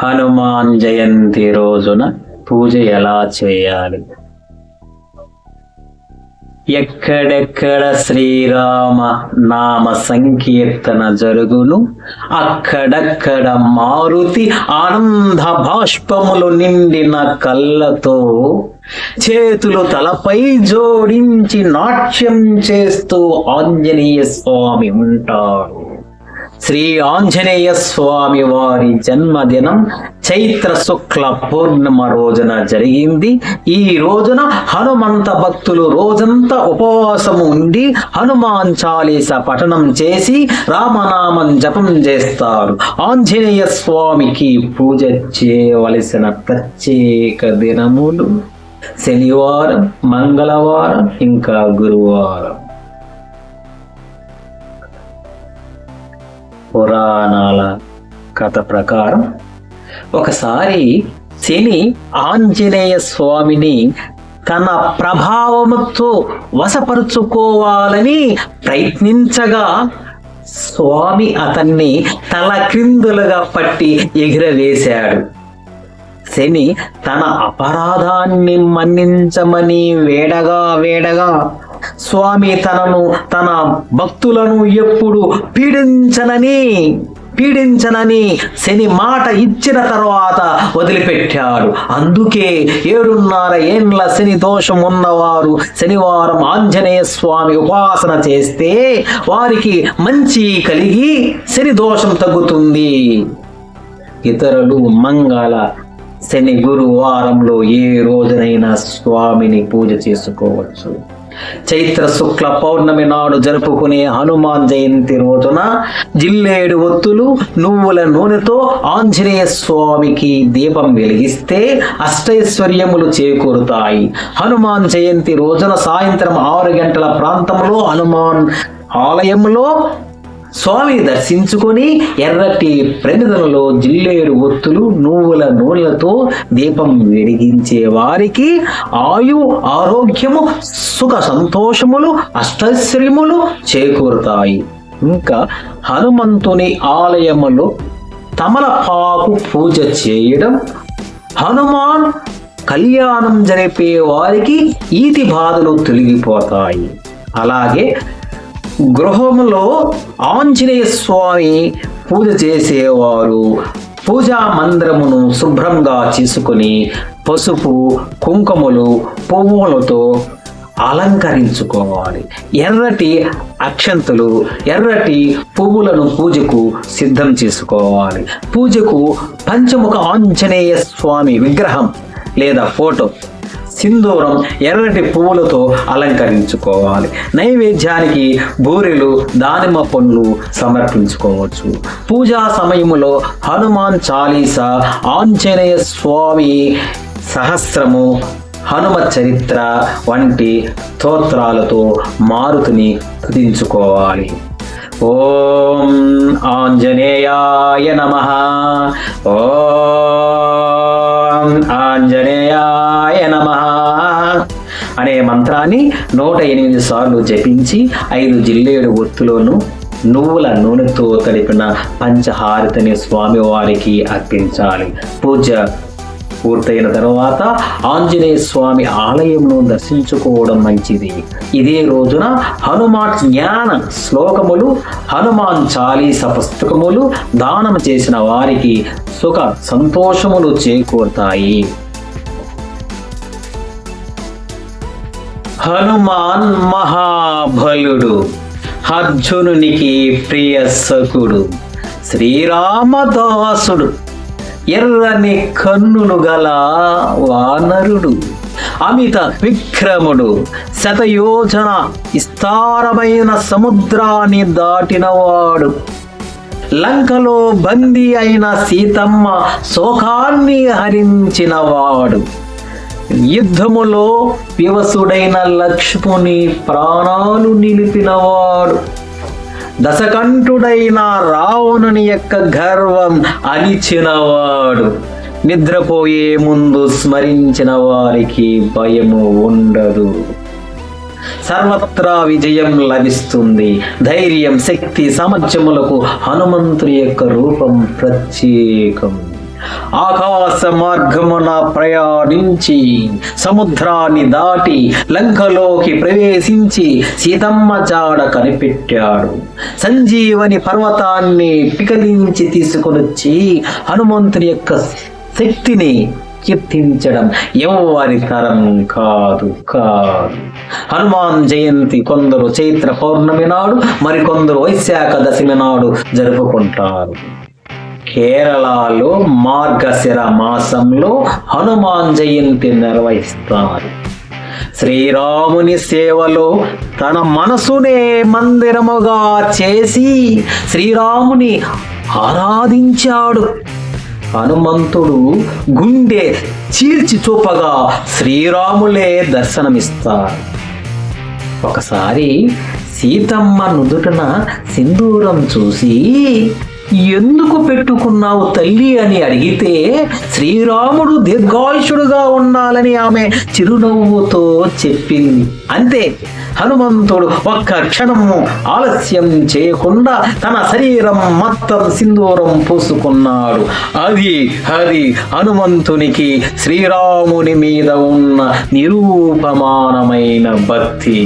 హనుమాన్ జయంతి రోజున పూజ ఎలా చేయాలి? ఎక్కడెక్కడ శ్రీరామ నామ సంకీర్తన జరుగును, అక్కడక్కడ మారుతి ఆనంద బాష్పములు నిండిన కళ్ళతో చేతులు తలపై జోడించి నాట్యం చేస్తూ ఆంజనేయ స్వామి ఉంటారు. శ్రీ ఆంజనేయ స్వామి వారి జన్మదినం చైత్ర శుక్ల పూర్ణిమ రోజున జరిగింది. ఈ రోజున హనుమంత భక్తులు రోజంతా ఉపవాసము ఉండి హనుమాన్ చాలీస పఠనం చేసి రామనామం జపం చేస్తారు. ఆంజనేయ స్వామికి పూజ చేయవలసిన ప్రత్యేక దినములు శనివారం, మంగళవారం, ఇంకా గురువారం. పురాణాల కథ ప్రకారం ఒకసారి శని ఆంజనేయ స్వామిని తన ప్రభావముతో వశపరుచుకోవాలని ప్రయత్నించగా స్వామి అతన్ని తల క్రిందులుగా పట్టి ఎగిరవేశాడు. శని తన అపరాధాన్ని మన్నించమని వేడగా స్వామి తనను తన భక్తులను ఎప్పుడు పీడించనని శని మాట ఇచ్చిన తర్వాత వదిలిపెట్టాడు. అందుకే 7.5 ఏండ్ల శని దోషం ఉన్నవారు శనివారం ఆంజనేయ స్వామి ఉపాసన చేస్తే వారికి మంచి కలిగి శని దోషం తగ్గుతుంది. ఇతరులు మంగళ, శని, గురువారంలో ఏ రోజునైనా స్వామిని పూజ చేసుకోవచ్చు. చైత్ర శుక్ల పౌర్ణమి నాడు జరుపుకునే హనుమాన్ జయంతి రోజున జిల్లేడు ఒత్తులు, నువ్వుల నూనెతో ఆంజనేయ స్వామికి దీపం వెలిగిస్తే అష్టైశ్వర్యములు చేకూరుతాయి. హనుమాన్ జయంతి రోజున సాయంత్రం 6 గంటల ప్రాంతంలో హనుమాన్ ఆలయంలో స్వామిని దర్శించుకొని ఎర్రటి ప్రమిదలలో జిల్లేడు ఒత్తులు, నువ్వుల నూనెలతో దీపం వెలిగించే వారికి ఆయు, ఆరోగ్యము, సుఖ సంతోషములు, అష్టైశ్వర్యములు చేకూరుతాయి. ఇంకా హనుమంతుని ఆలయములో తమలపాకు పూజ చేయడం, హనుమాన్ కళ్యాణం జరిపే వారికి ఈతి బాధలు తొలగిపోతాయి. అలాగే గృహంలో ఆంజనేయ స్వామి పూజ చేసేవారు పూజా మందిరమును శుభ్రంగా చేసుకుని పసుపు, కుంకుమలు, పువ్వులతో అలంకరించుకోవాలి. ఎర్రటి అక్షంతలు, ఎర్రటి పువ్వులను పూజకు సిద్ధం చేసుకోవాలి. పూజకు పంచముఖ ఆంజనేయ స్వామి విగ్రహం లేదా ఫోటో, సింధూరం, ఎర్రటి పువ్వులతో అలంకరించుకోవాలి. నైవేద్యానికి బూరెలు, దానిమ్మ పండ్లు సమర్పించుకోవచ్చు. పూజా సమయంలో హనుమాన్ చాలీస, ఆంజనేయ స్వామి సహస్రము, హనుమ చరిత్ర వంటి స్తోత్రాలతో మారుతిని స్తుతించుకోవాలి. ఓం ఆంజనేయాయ నమః. ఓం ఆంజనేయాయ నమః అనే మంత్రాన్ని 108 సార్లు జపించి 5 జిల్లేడు ఒత్తులను నువ్వుల నూనెతో తడిపిన పంచహారతిని స్వామివారికి అర్పించాలి. పూజ పూర్తయిన తర్వాత ఆంజనేయ స్వామి ఆలయంను దర్శించుకోవడం మంచిది. ఇదే రోజున హనుమాన్ జ్ఞాన శ్లోకములు, హనుమాన్ చాలీస పుస్తకములు దానం చేసిన వారికి సుఖ సంతోషములు చేకూరుతాయి. హనుమాన్ మహాబలుడు, అర్జునునికి ప్రియ సఖుడు, శ్రీరామదాసుడు, ఎర్రని కన్నులు గల వానరుడు, అమిత విక్రముడు, శతయోజన విస్తారమైన సముద్రాన్ని దాటినవాడు, లంకలో బందీ అయిన సీతమ్మ శోకాన్ని హరించినవాడు, యుద్ధములో వివసుడైన లక్ష్ముని ప్రాణాలు నిలిపినవాడు, దశకంఠుడైన రావణుని యొక్క గర్వం అణిచినవాడు, నిద్రపోయే ముందు స్మరించిన వారికి భయము ఉండదు. సర్వత్రా విజయం లభిస్తుంది. ధైర్యం, శక్తి, సామర్థ్యములకు హనుమంతుని యొక్క రూపం ప్రత్యేకం. ఆకాశ మార్గమున ప్రయాణించి సముద్రాన్ని దాటి లంకలోకి ప్రవేశించి సీతమ్మ జాడ కనిపెట్టాడు. సంజీవని పర్వతాన్ని పికలించి తీసుకొనొచ్చి హనుమంతుని యొక్క శక్తిని కీర్తించడం ఎవరి తరం కాదు. హనుమాన్ జయంతి కొందరు చైత్ర పౌర్ణమి నాడు, మరికొందరు వైశాఖ దశమి నాడు జరుపుకుంటారు. కేరళలో మార్గశిర మాసంలో హనుమాన్ జయంతి నిర్వహిస్తారు. శ్రీరాముని సేవలో తన మనసునే మందిరముగా చేసి శ్రీరాముని ఆరాధించాడు. హనుమంతుడు గుండె చీల్చి చూపగా శ్రీరాములే దర్శనమిస్తారు. ఒకసారి సీతమ్మ నుదుటన సింధూరం చూసి ఎందుకు పెట్టుకున్నావు తల్లి అని అడిగితే శ్రీరాముడు దీర్ఘాయుషుడుగా ఉండాలని ఆమె చిరునవ్వుతో చెప్పింది. అంతే, హనుమంతుడు ఒక్క క్షణము ఆలస్యం చేయకుండా తన శరీరం మొత్తం సింధూరం పూసుకున్నాడు. అది హనుమంతునికి శ్రీరాముని మీద ఉన్న నిరూపమానమైన భక్తి.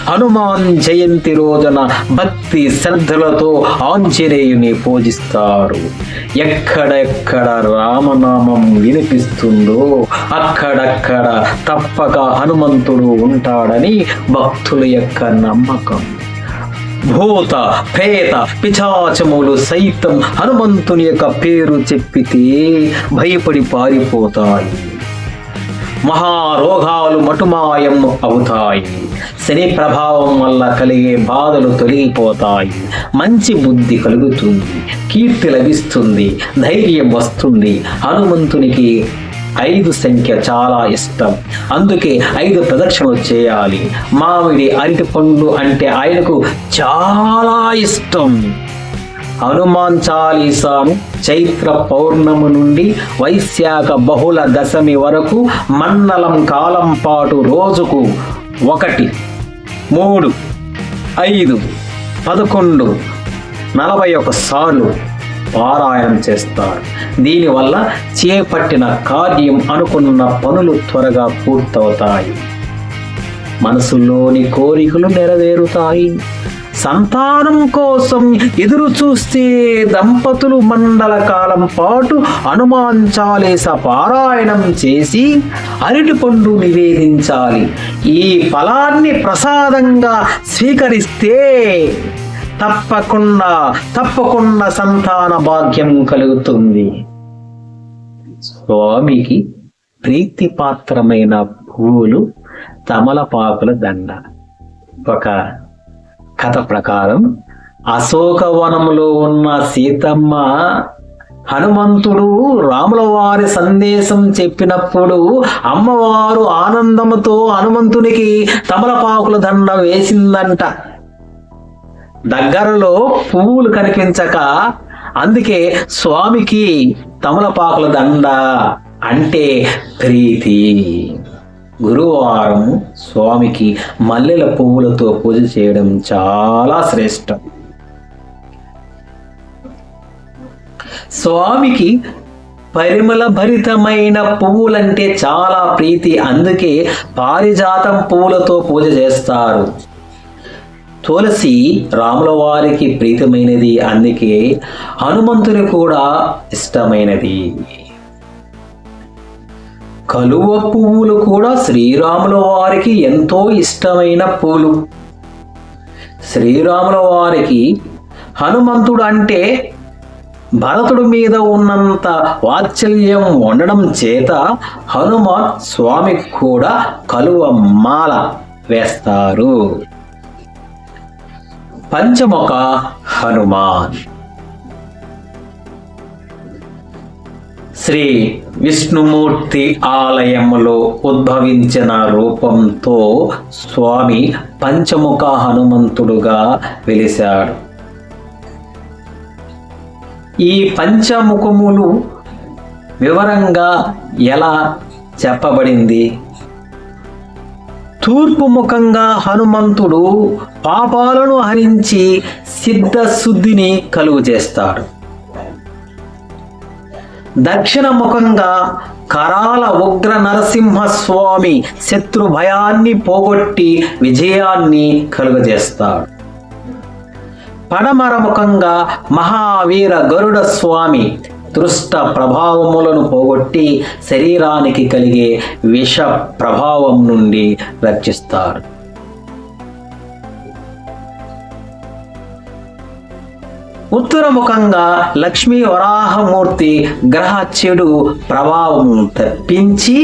హనుమాన్ జయంతి రోజున భక్తి శ్రద్ధలతో ఆంజనేయుని పూజిస్తారు. ఎక్కడెక్కడ రామనామం వినిపిస్తుందో అక్కడక్కడ తప్పక హనుమంతుడు ఉంటాడని భక్తుల యొక్క నమ్మకం. భూత ప్రేత పిశాచములు సైతం హనుమంతుని యొక్క పేరు చెప్పితే భయపడి పారిపోతాయి. మహారోగాలు మటుమాయం అవుతాయి. శని ప్రభావం వల్ల కలిగే బాధలు తొలగిపోతాయి. మంచి బుద్ధి కలుగుతుంది. కీర్తి లభిస్తుంది. ధైర్యం వస్తుంది. హనుమంతునికి 5 సంఖ్య చాలా ఇష్టం. అందుకే 5 ప్రదక్షిణలు చేయాలి. మామిడి అరటి పండ్లు అంటే ఆయనకు చాలా ఇష్టం. హనుమాన్ చాలీసాను చైత్ర పౌర్ణమి నుండి వైశాఖ బహుళ దశమి వరకు మండలం కాలం పాటు రోజుకు 1, 3, 5, 11, 41 సార్లు పారాయణం చేస్తాడు. దీనివల్ల చేపట్టిన కార్యం అనుకున్న పనులు త్వరగా పూర్తవుతాయి. మనసులోని కోరికలు నెరవేరుతాయి. సంతానం కోసం ఎదురు చూస్తే దంపతులు మండల కాలం పాటు హనుమాన్ చాలీస పారాయణం చేసి అరటి పండు నివేదించాలి. ఈ ఫలాన్ని ప్రసాదంగా స్వీకరిస్తే తప్పకుండా సంతాన భాగ్యం కలుగుతుంది. స్వామికి ప్రీతిపాత్రమైన పువ్వులు తమలపాకుల దండ. ఒక కథ ప్రకారం అశోకవనంలో ఉన్న సీతమ్మ హనుమంతుడు రాముల వారి సందేశం చెప్పినప్పుడు అమ్మవారు ఆనందంతో హనుమంతునికి తమలపాకుల దండ వేసిందంట. దగ్గరలో పువ్వులు కనిపించక అందుకే స్వామికి తమలపాకుల దండ అంటే ప్రీతి. గురువారం స్వామికి మల్లెల పువ్వులతో పూజ చేయడం చాలా శ్రేష్టం. స్వామికి పరిమళ భరితమైన పువ్వులంటే చాలా ప్రీతి. అందుకే పారిజాతం పువ్వులతో పూజ చేస్తారు. తులసి రాముల వారికి ప్రీతమైనది. అందుకే హనుమంతుని కూడా ఇష్టమైనది. కలువ పువ్వులు కూడా శ్రీరాముల వారికి ఎంతో ఇష్టమైన పూలు. శ్రీరాముల వారికి హనుమంతుడు అంటే భరతుడి మీద ఉన్నంత వాత్సల్యం ఉండడం చేత హనుమాన్ స్వామికి కూడా కలువ మాల వేస్తారు. పంచముఖ హనుమాన్ శ్రీ విష్ణుమూర్తి ఆలయంలో ఉద్భవించిన రూపంతో స్వామి పంచముఖ హనుమంతుడుగా వెలిశాడు. ఈ పంచముఖములు వివరంగా ఎలా చెప్పబడింది? తూర్పు ముఖంగా హనుమంతుడు పాపాలను హరించి సిద్ధశుద్ధిని కలుగు చేస్తాడు. దక్షిణముఖంగా కరాల ఉగ్ర నరసింహస్వామి శత్రు భయాన్ని పోగొట్టి విజయాన్ని కలుగజేస్తాడు. పడమర ముఖంగా మహావీర గరుడ స్వామి దుష్ట ప్రభావములను పోగొట్టి శరీరానికి కలిగే విష ప్రభావం నుండి రక్షిస్తారు. ఉత్తరముఖంగా లక్ష్మీ వరాహమూర్తి గ్రహ చెడు ప్రభావం తప్పించి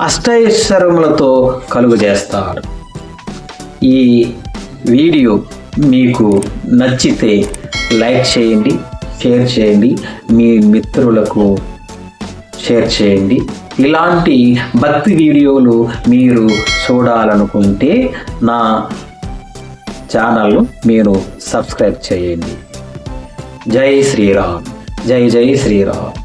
అష్టైశ్వర్యములతో కలుగజేస్తాడు. ఈ వీడియో మీకు నచ్చితే లైక్ చేయండి, షేర్ చేయండి, మీ మిత్రులకు షేర్ చేయండి. ఇలాంటి భక్తి వీడియోలు మీరు చూడాలనుకుంటే నా ఛానల్ను మీరు సబ్స్క్రైబ్ చేయండి. జై శ్రీరామ్, జై జై శ్రీరామ్.